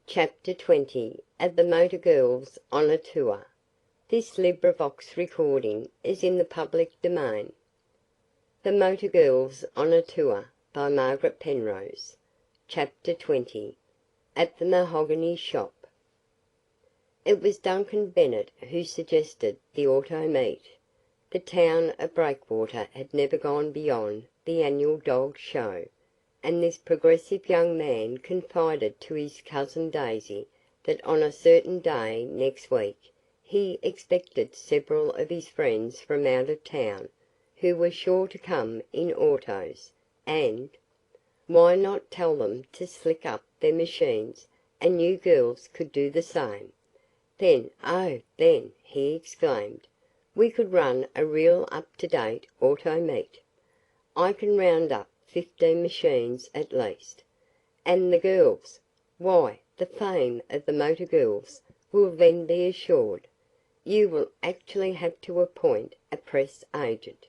Chapter 20 of the Motor Girls on a Tour. This recording is in the public domain. The Motor Girls on a Tour by Margaret Penrose. Chapter 20 At the Mahogany Shop. It was Duncan Bennet who suggested the auto meet. The town of Breakwater had never gone beyond the annual dog show, and this progressive young man confided to his cousin Daisy that on a certain day next week he expected several of his friends from out of town, who were sure to come in autos, and why not tell them to slick up their machines, and you girls could do the same. Then, oh, then, he exclaimed, we could run a real up-to-date auto meet. I can round up 15 machines at least. And the girls, why, the fame of the Motor Girls will then be assured. You will actually have to appoint a press agent.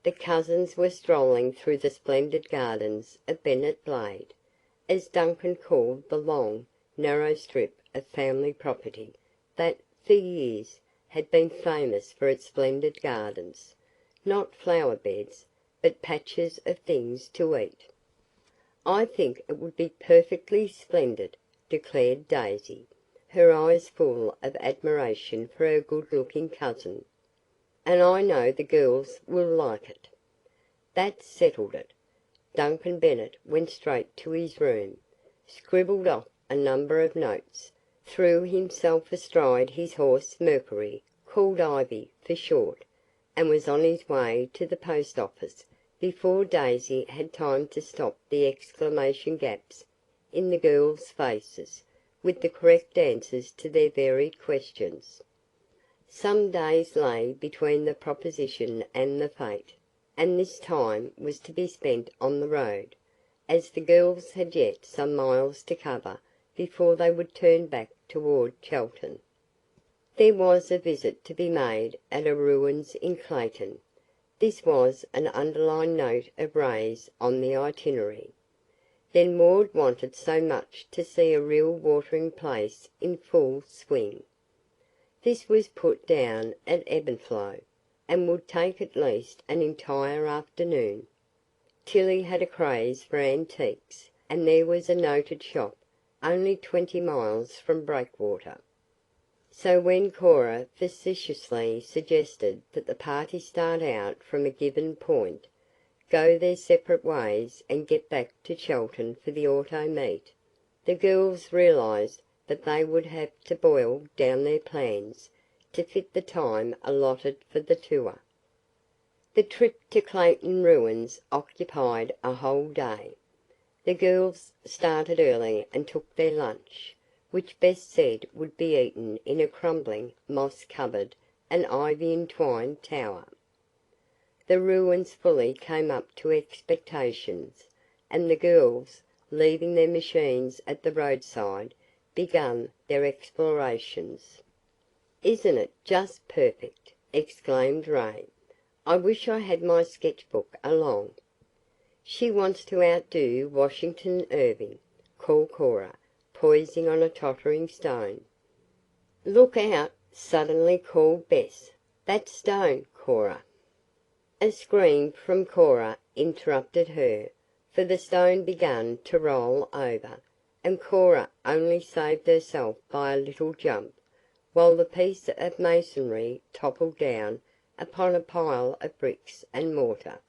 The cousins were strolling through the splendid gardens of Bennet Blade, as Duncan called the long, narrow strip of family property that, for years, had been famous for its splendid gardens, not flower beds, but patches of things to eat. "I think it would be perfectly splendid," declared Daisy, her eyes full of admiration for her good-looking cousin. "And I know the girls will like it." That settled it. Duncan Bennet went straight to his room, scribbled off a number of notes, threw himself astride his horse Mercury, called Ivy for short, and was on his way to the post office before Daisy had time to stop the exclamation gaps in the girls' faces with the correct answers to their varied questions. Some days lay between the proposition and the fete, and this time was to be spent on the road, as the girls had yet some miles to cover before they would turn back toward Chelton. There was a visit to be made at a ruins in Clayton. This was an underlined note of Ray's on the itinerary. Then Maud wanted so much to see a real watering place in full swing. This was put down at Ebb and Flow, and would take at least an entire afternoon. Tilly had a craze for antiques, and there was a noted shop only 20 miles from Breakwater. So when Cora facetiously suggested that the party start out from a given point, go their separate ways and get back to Chelton for the auto meet, the girls realized that they would have to boil down their plans to fit the time allotted for the tour. The trip to Clayton ruins occupied a whole day. The girls started early and took their lunch, which Bess said would be eaten in a crumbling, moss-covered and ivy-entwined tower. The ruins fully came up to expectations, and the girls, leaving their machines at the roadside, began their explorations. "Isn't it just perfect?" exclaimed Ray. "I wish I had my sketch-book along." "She wants to outdo Washington Irving," called Cora, poising on a tottering stone. "Look out!" suddenly called Bess. "That stone, Cora!" A scream from Cora interrupted her, for the stone began to roll over, and Cora only saved herself by a little jump, while the piece of masonry toppled down upon a pile of bricks and mortar.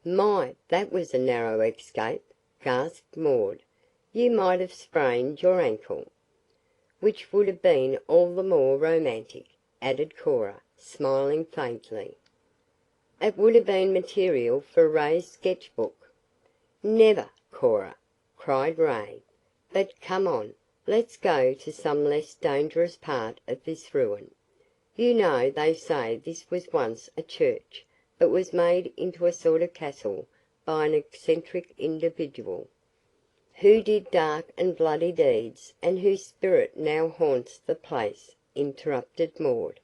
"My, that was a narrow escape!" gasped Maud. "You might have sprained your ankle." "Which would have been all the more romantic," added Cora, smiling faintly. "It would have been material for Ray's sketch-book." "Never, Cora!" cried Ray. "But come on, let's go to some less dangerous part of this ruin. You know they say this was once a church, but was made into a sort of castle by an eccentric individual, who did dark and bloody deeds, and whose spirit now haunts the place," interrupted Maud.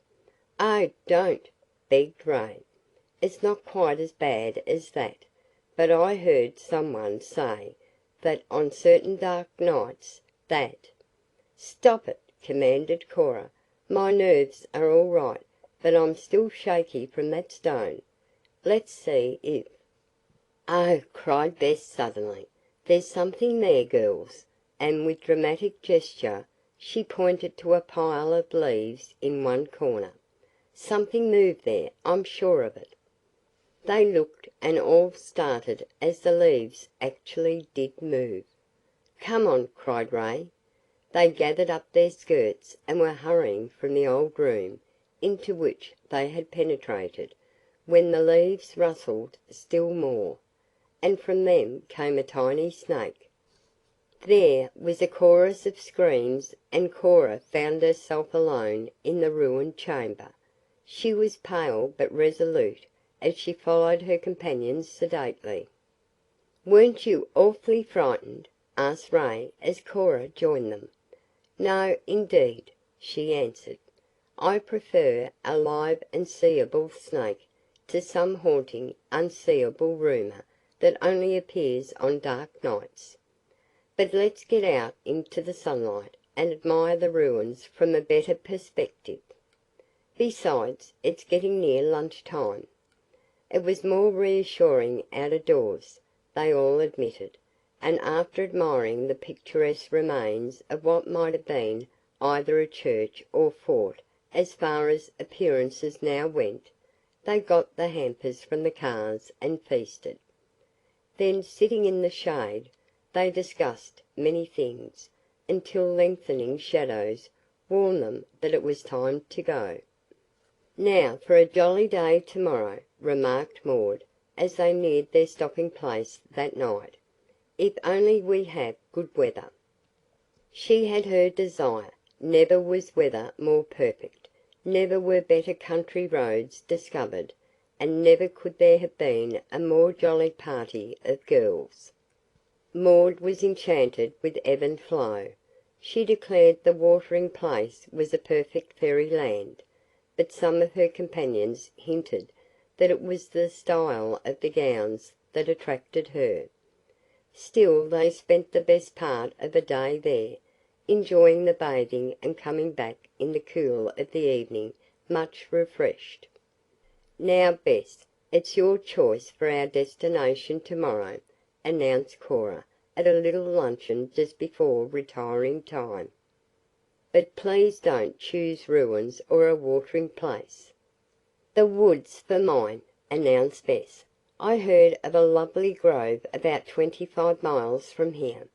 "Oh, don't!" begged Ray. "It's not quite as bad as that, but I heard some one say that on certain dark nights that. "Stop it!" commanded Cora. "My nerves are all right, but I'm still shaky from that stone. Let's see if " "Oh!" cried Bess suddenly. "There's something there, girls," and with dramatic gesture she pointed to a pile of leaves in one corner. "Something moved there. I'm sure of it." They looked and all started as the leaves actually did move. "Come on!" cried Ray. They gathered up their skirts and were hurrying from the old room into which they had penetrated, when the leaves rustled still more, and from them came a tiny snake. There was a chorus of screams and Cora found herself alone in the ruined chamber. She was pale but resolute as she followed her companions sedately. "Weren't you awfully frightened?" asked Ray as Cora joined them. "No, indeed," she answered. "I prefer a live and seeable snake to some haunting, unseeable rumor that only appears on dark nights. But let's get out into the sunlight and admire the ruins from a better perspective. Besides, it's getting near lunch time." It was more reassuring out of doors, they all admitted, and after admiring the picturesque remains of what might have been either a church or fort as far as appearances now went, they got the hampers from the cars and feasted. Then, sitting in the shade, they discussed many things, until lengthening shadows warned them that it was time to go. "Now for a jolly day tomorrow," remarked Maud as they neared their stopping place that night. "If only we have good weather." She had her desire. Never was weather more perfect, never were better country roads discovered, and never could there have been a more jolly party of girls. Maud was enchanted with ebb and flow. She declared the watering place was a perfect fairyland, but some of her companions hinted that it was the style of the gowns that attracted her. Still they spent the best part of a day there, enjoying the bathing and coming back in the cool of the evening much refreshed. "Now, Bess, it's your choice for our destination tomorrow," announced Cora at a little luncheon just before retiring time. "But please don't choose ruins or a watering place." "The woods for mine," announced Bess. "I heard of a lovely grove about 25 miles from here."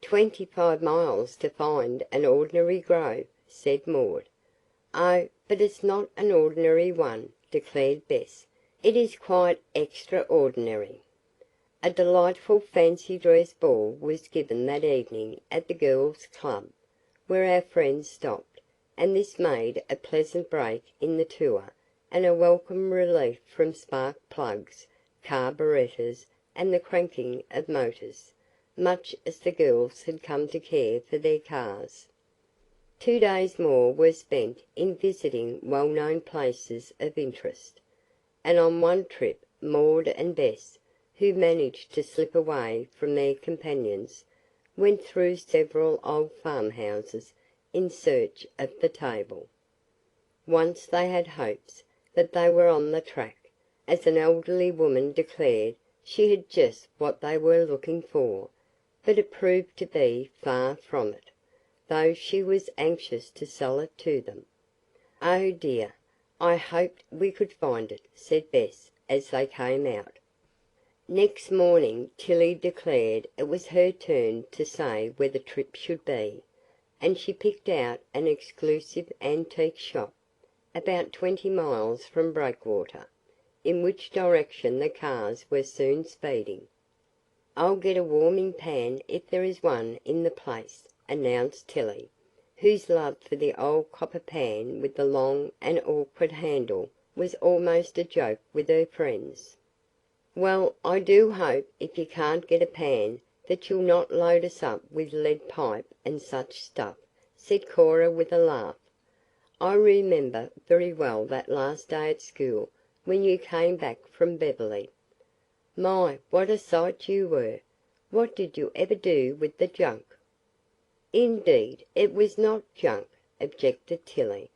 "25 miles to find an ordinary grove," said Maud. "Oh, but it's not an ordinary one," declared Bess. "It is quite extraordinary." A delightful fancy dress ball was given that evening at the girls' club, where our friends stopped, and this made a pleasant break in the tour and a welcome relief from spark plugs, carburetors, and the cranking of motors, much as the girls had come to care for their cars. 2 days more were spent in visiting well-known places of interest, and on one trip Maud and Bess, who managed to slip away from their companions, went through several old farmhouses in search of the table. Once they had hopes that they were on the track, as an elderly woman declared she had just what they were looking for, but it proved to be far from it, though she was anxious to sell it to them. "Oh, dear, I hoped we could find it," said Bess as they came out. Next morning Tilly declared it was her turn to say where the trip should be, and she picked out an exclusive antique shop, about 20 miles from Breakwater, in which direction the cars were soon speeding. "I'll get a warming pan if there is one in the place," announced Tilly, whose love for the old copper pan with the long and awkward handle was almost a joke with her friends. "Well, I do hope, if you can't get a pan, that you'll not load us up with lead pipe and such stuff," said Cora with a laugh. "I remember very well that last day at school when you came back from Beverly. My, what a sight you were! What did you ever do with the junk?" "Indeed, it was not junk," objected Tilly,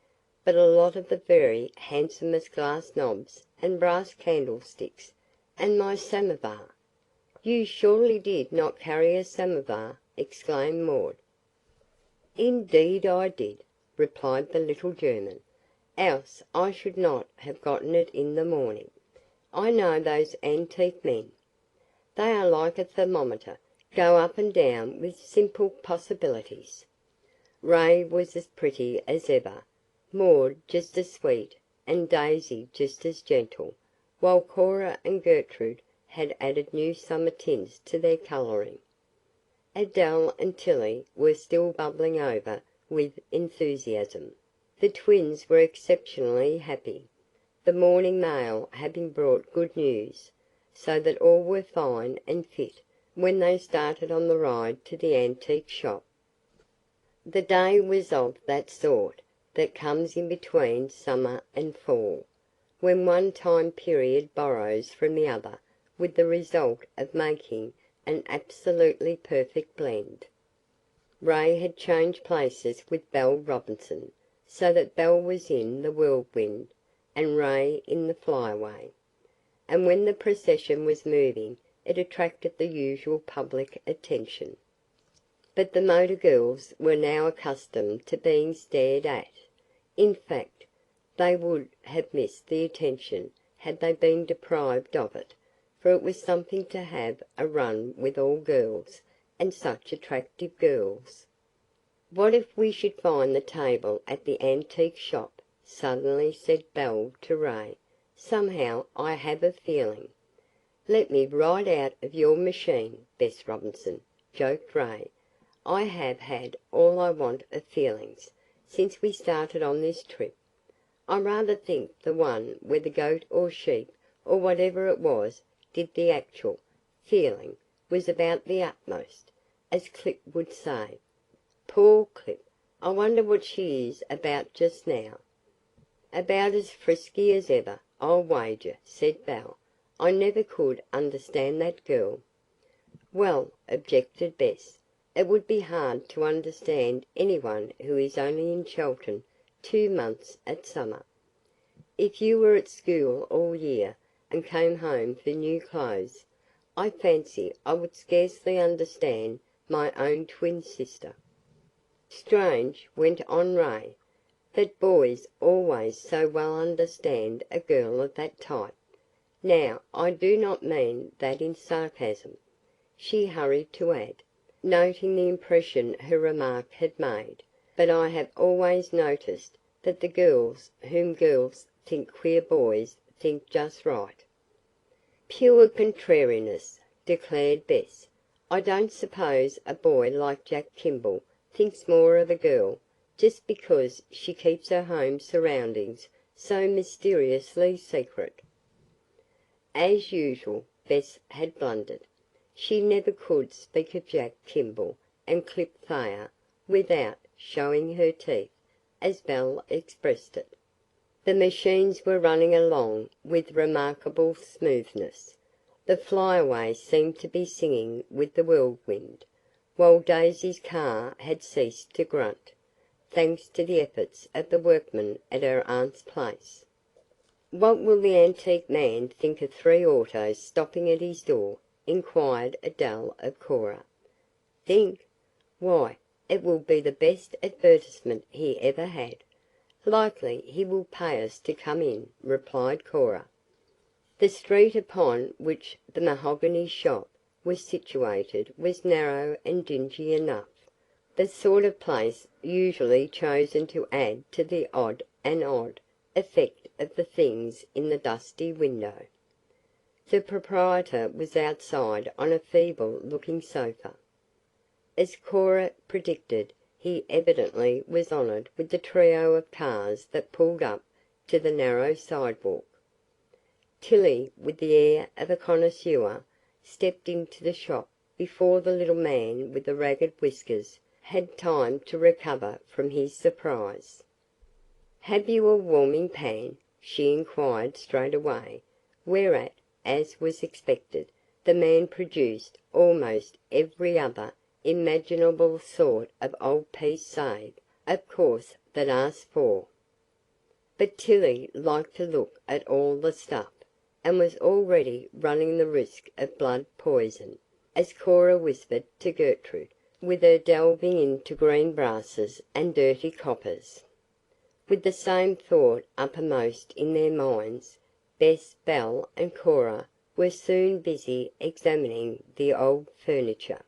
"but a lot of the very handsomest glass knobs and brass candlesticks, and my samovar." "You surely did not carry a samovar!" exclaimed Maud. "Indeed I did," replied the little German, "else I should not have gotten it in the morning. I know those antique men. They are like a thermometer, go up and down with simple possibilities." Ray was as pretty as ever, Maud just as sweet, and Daisy just as gentle, while Cora and Gertrude had added new summer tints to their colouring. Adele and Tilly were still bubbling over with enthusiasm. The twins were exceptionally happy, the morning mail having brought good news, so that all were fine and fit when they started on the ride to the antique shop. The day was of that sort that comes in between summer and fall, when one time period borrows from the other with the result of making an absolutely perfect blend. Ray had changed places with Belle Robinson, so that Belle was in the Whirlwind and Ray in the Flyaway, and when the procession was moving it attracted the usual public attention. But the motor girls were now accustomed to being stared at. In fact, they would have missed the attention had they been deprived of it, for it was something to have a run with all girls, and such attractive girls. "What if we should find the table at the antique shop?" suddenly said Belle to Ray. "Somehow I have a feeling—" "Let me right out of your machine, Bess Robinson," joked Ray. "I have had all I want of feelings since we started on this trip. I rather think the one where the goat or sheep, or whatever it was, did the actual feeling was about the utmost, as Clip would say. Poor Clip! I wonder what she is about just now." "About as frisky as ever, I'll wager," said Belle. "I never could understand that girl." "Well," objected Bess, "it would be hard to understand anyone who is only in Chelton 2 months at summer. If you were at school all year, and came home for new clothes, I fancy I would scarcely understand my own twin sister." "Strange," went on Ray, "that boys always so well understand a girl of that type. Now I do not mean that in sarcasm," she hurried to add, noting the impression her remark had made, "but I have always noticed that the girls whom girls think queer boys think just right." "Pure contrariness," declared Bess. "I don't suppose a boy like Jack Kimball thinks more of a girl just because she keeps her home surroundings so mysteriously secret." As usual, Bess had blundered. She never could speak of Jack Kimball and Clip Thayer without "showing her teeth," as Belle expressed it. The machines were running along with remarkable smoothness. The Flyaway seemed to be singing with the Whirlwind, while Daisy's car had ceased to grunt, thanks to the efforts of the workmen at her aunt's place. "What will the antique man think of 3 autos stopping at his door?" inquired Adele of Cora. "Think? Why, it will be the best advertisement he ever had. Likely he will pay us to come in," replied Cora. The street upon which the Mahogany shop was situated was narrow and dingy enough, the sort of place usually chosen to add to the odd effect of the things in the dusty window. The proprietor was outside on a feeble looking sofa. As Cora predicted, he evidently was honoured with the trio of cars that pulled up to the narrow sidewalk. Tilly, with the air of a connoisseur, stepped into the shop before the little man with the ragged whiskers had time to recover from his surprise. "Have you a warming pan?" she inquired straightaway, whereat, as was expected, the man produced almost every other imaginable sort of old piece save, of course, that asked for. But Tilly liked to look at all the stuff, and was already running the risk of blood poison, as Cora whispered to Gertrude, with her delving into green brasses and dirty coppers. With the same thought uppermost in their minds, Bess, Belle, and Cora were soon busy examining the old furniture.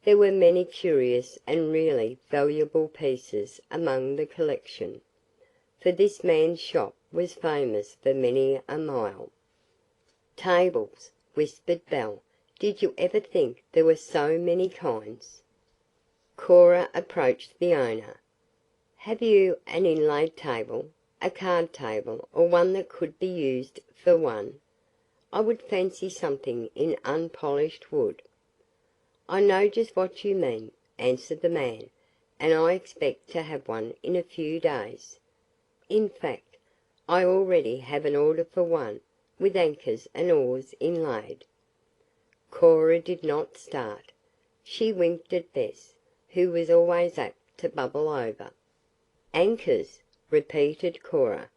There were many curious and really valuable pieces among the collection, for this man's shop was famous for many a mile. "Tables," whispered Belle. "Did you ever think there were so many kinds?" Cora approached the owner. "Have you an inlaid table, a card table, or one that could be used for one? I would fancy something in unpolished wood." "I know just what you mean," answered the man, "and I expect to have one in a few days. In fact, I already have an order for one, with anchors and oars inlaid." Cora did not start. She winked at Bess, who was always apt to bubble over. "Anchors," repeated Cora.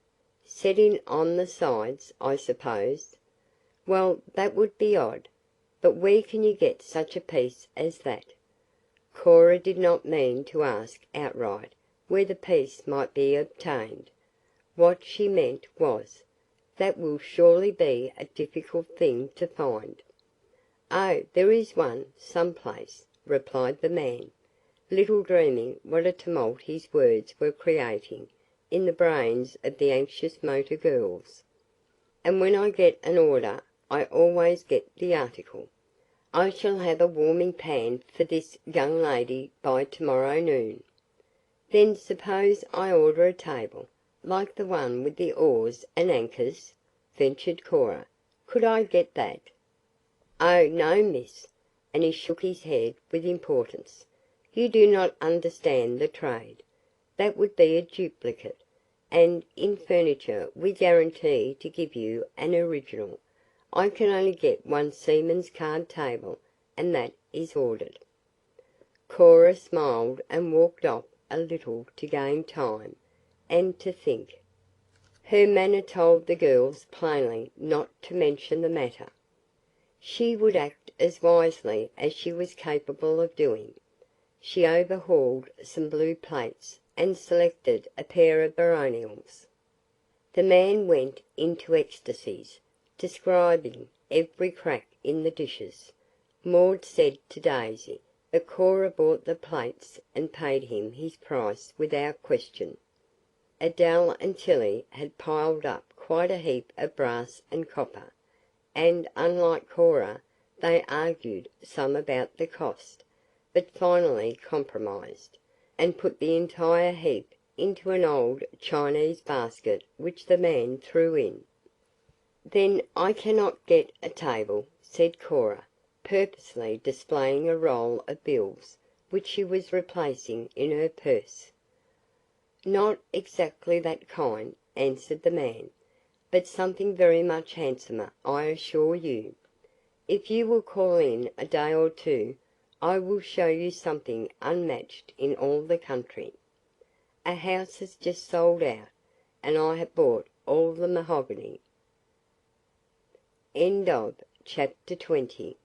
"Set in on the sides, I suppose. Well, that would be odd. But where can you get such a piece as that?" Cora did not mean to ask outright where the piece might be obtained. What she meant was, "That will surely be a difficult thing to find." "Oh, there is one, some place," replied the man, little dreaming what a tumult his words were creating in the brains of the anxious motor girls. "And when I get an order I always get the article. I shall have a warming pan for this young lady by tomorrow noon." "Then suppose I order a table, like the one with the oars and anchors?" ventured Cora. "Could I get that?" "Oh, no, miss," and he shook his head with importance. "You do not understand the trade. That would be a duplicate, and in furniture we guarantee to give you an original. I can only get one seaman's card table, and that is ordered." Cora smiled and walked off a little to gain time, and to think. Her manner told the girls plainly not to mention the matter. She would act as wisely as she was capable of doing. She overhauled some blue plates and selected a pair of baronials. The man went into ecstasies, describing every crack in the dishes. Maud said to Daisy, but Cora bought the plates and paid him his price without question. Adele and Tilly had piled up quite a heap of brass and copper, and, unlike Cora, they argued some about the cost, but finally compromised, and put the entire heap into an old Chinese basket which the man threw in. "Then I cannot get a table," said Cora, purposely displaying a roll of bills which she was replacing in her purse. "Not exactly that kind," answered the man, "but something very much handsomer, I assure you. If you will call in a day or two, I will show you something unmatched in all the country. A house has just sold out, and I have bought all the mahogany." Chapter 20